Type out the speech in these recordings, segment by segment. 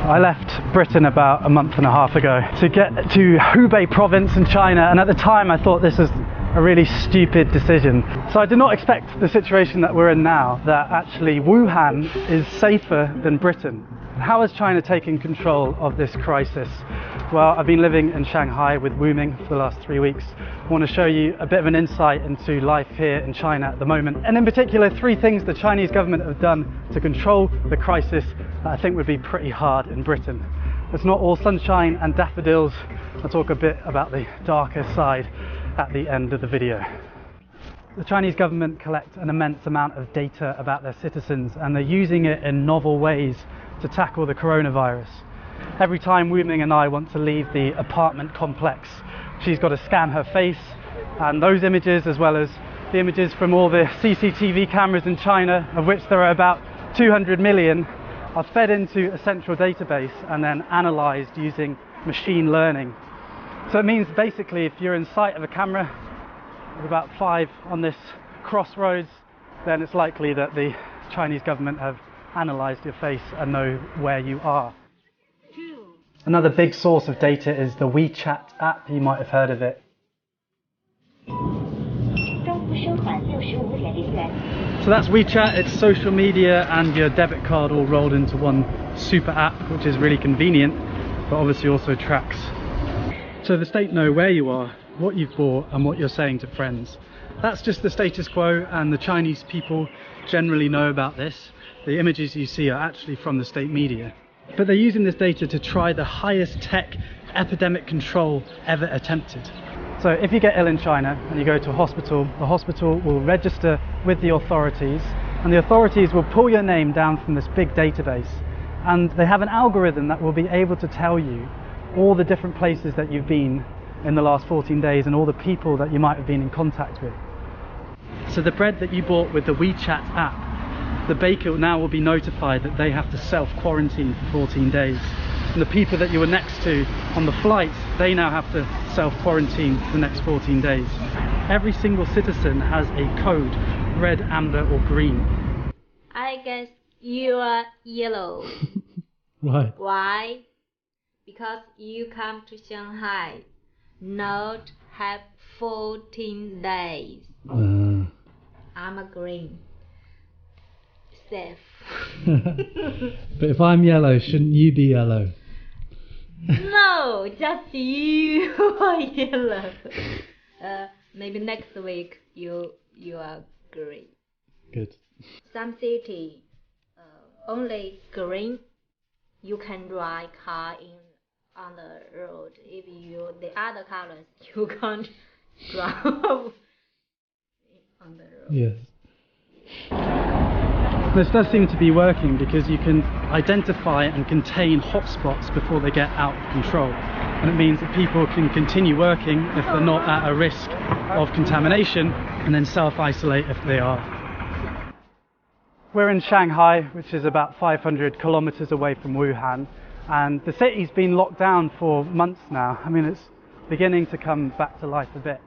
I left Britain about a month and a half ago to get to Hubei province in China, and at the time I thought this was a really stupid decision. So I did not expect the situation that we're in now, that actually Wuhan is safer than Britain. How has China taken control of this crisis? Well, I've been living in Shanghai with Wu Ming for the last 3 weeks. I want to show you a bit of an insight into life here in China at the moment, and in particular 3 things the Chinese government have done to control the crisis that I think would be pretty hard in Britain. It's not all sunshine and daffodils. I'll talk a bit about the darker side at the end of the video. The Chinese government collect an immense amount of data about their citizens, and they're using it in novel ways to tackle the coronavirus. Every time Wu Ming and I want to leave the apartment complex, she's got to scan her face, and those images, as well as the images from all the CCTV cameras in China, of which there are about 200 million, are fed into a central database and then analysed using machine learning. So it means basically if you're in sight of a camera with about 5 on this crossroads, then it's likely that the Chinese government have analysed your face and know where you are. Another big source of data is the WeChat app. You might have heard of it. So that's WeChat. It's social media and your debit card all rolled into one super app, which is really convenient, but obviously also tracks. So the state know where you are, what you've bought, and what you're saying to friends. That's just the status quo, and the Chinese people generally know about this. The images you see are actually from the state media. But they're using this data to try the highest tech epidemic control ever attempted. So if you get ill in China and you go to a hospital, the hospital will register with the authorities, and the authorities will pull your name down from this big database, and they have an algorithm that will be able to tell you all the different places that you've been in the last 14 days and all the people that you might have been in contact with. So the bread that you bought with the WeChat app, the baker now will be notified that they have to self-quarantine for 14 days. And the people that you were next to on the flight, they now have to self-quarantine for the next 14 days. Every single citizen has a code, red, amber or green. I guess you are yellow. Right. Why? Because you come to Shanghai, not have 14 days. I'm a green. Safe. But if I'm yellow, shouldn't you be yellow? No, just you are yellow. Maybe next week you are green. Good. Some city only green. You can drive car on the road. If the other colors you can't drive on the road. Yes. This does seem to be working because you can identify and contain hotspots before they get out of control, and it means that people can continue working if they're not at a risk of contamination, and then self-isolate if they are. We're in Shanghai, which is about 500 kilometers away from Wuhan, and the city's been locked down for months now. I mean, it's beginning to come back to life a bit.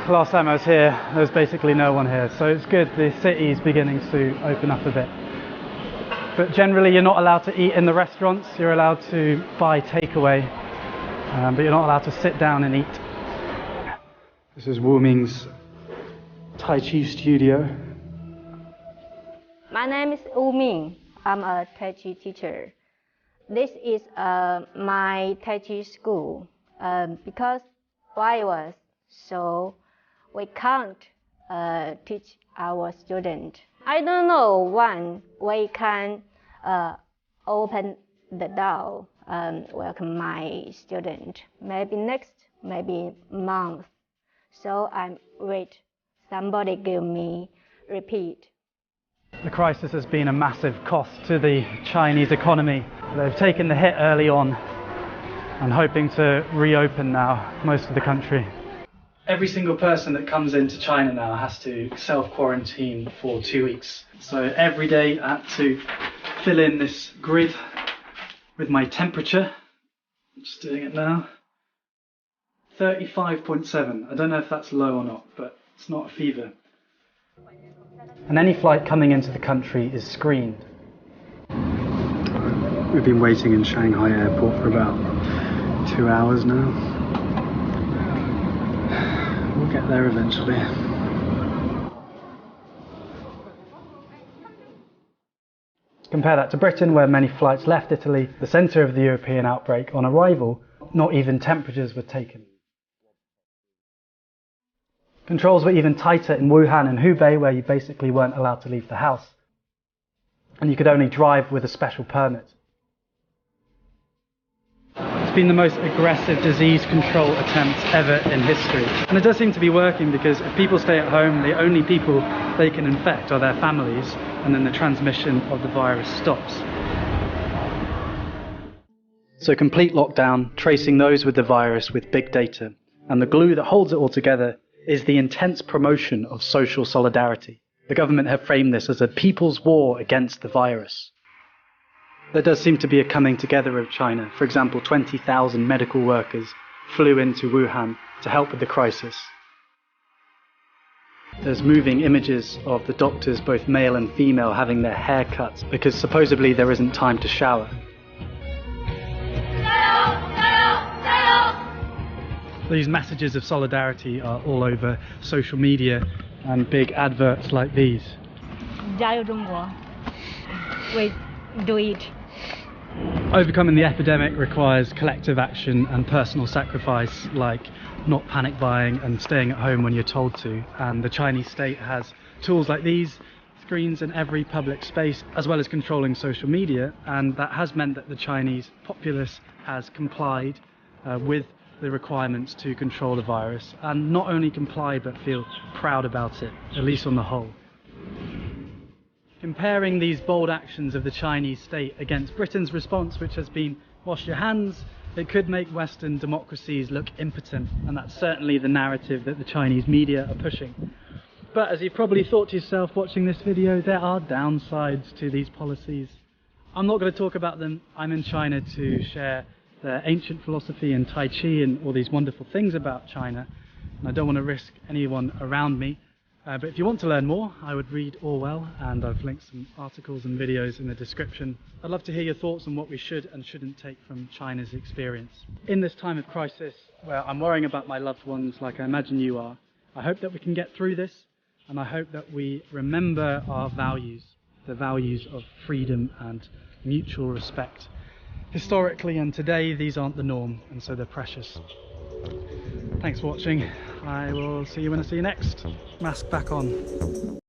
Last time I was here, there was basically no one here, so it's good the city's beginning to open up a bit. But generally you're not allowed to eat in the restaurants, you're allowed to buy takeaway, but you're not allowed to sit down and eat. This is Wu Ming's Tai Chi studio. My name is Wu Ming. I'm a Tai Chi teacher. This is my Tai Chi school because virus, so we can't teach our student. I don't know when we can open the door and welcome my student. Maybe next, maybe month. So I'm wait. Somebody give me repeat. The crisis has been a massive cost to the Chinese economy. They've taken the hit early on and hoping to reopen now most of the country. Every single person that comes into China now has to self-quarantine for 2 weeks. So every day I have to fill in this grid with my temperature. I'm just doing it now. 35.7. I don't know if that's low or not, but it's not a fever. And any flight coming into the country is screened. We've been waiting in Shanghai airport for about 2 hours now. We'll get there eventually. Compare that to Britain, where many flights left Italy, the centre of the European outbreak. On arrival, not even temperatures were taken. Controls were even tighter in Wuhan and Hubei, where you basically weren't allowed to leave the house. And you could only drive with a special permit. It's been the most aggressive disease control attempt ever in history. And it does seem to be working, because if people stay at home, the only people they can infect are their families, and then the transmission of the virus stops. So complete lockdown, tracing those with the virus with big data, and the glue that holds it all together is the intense promotion of social solidarity. The government have framed this as a people's war against the virus. There does seem to be a coming together of China. For example, 20,000 medical workers flew into Wuhan to help with the crisis. There's moving images of the doctors, both male and female, having their hair cut because supposedly there isn't time to shower. These messages of solidarity are all over social media and big adverts like these. 加油中国! We do it. Overcoming the epidemic requires collective action and personal sacrifice, like not panic buying and staying at home when you're told to. And the Chinese state has tools like these, screens in every public space, as well as controlling social media, and that has meant that the Chinese populace has complied with the requirements to control the virus, and not only comply but feel proud about it, at least on the whole. Comparing these bold actions of the Chinese state against Britain's response, which has been wash your hands, it could make Western democracies look impotent, and that's certainly the narrative that the Chinese media are pushing. But as you've probably thought to yourself watching this video, there are downsides to these policies. I'm not going to talk about them. I'm in China to share their ancient philosophy and Tai Chi and all these wonderful things about China, and I don't want to risk anyone around me. But if you want to learn more, I would read Orwell, and I've linked some articles and videos in the description. I'd love to hear your thoughts on what we should and shouldn't take from China's experience. In this time of crisis, where I'm worrying about my loved ones like I imagine you are, I hope that we can get through this, and I hope that we remember our values, the values of freedom and mutual respect. Historically and today, these aren't the norm, and so they're precious. Thanks for watching. I will see you when I see you next. Mask back on.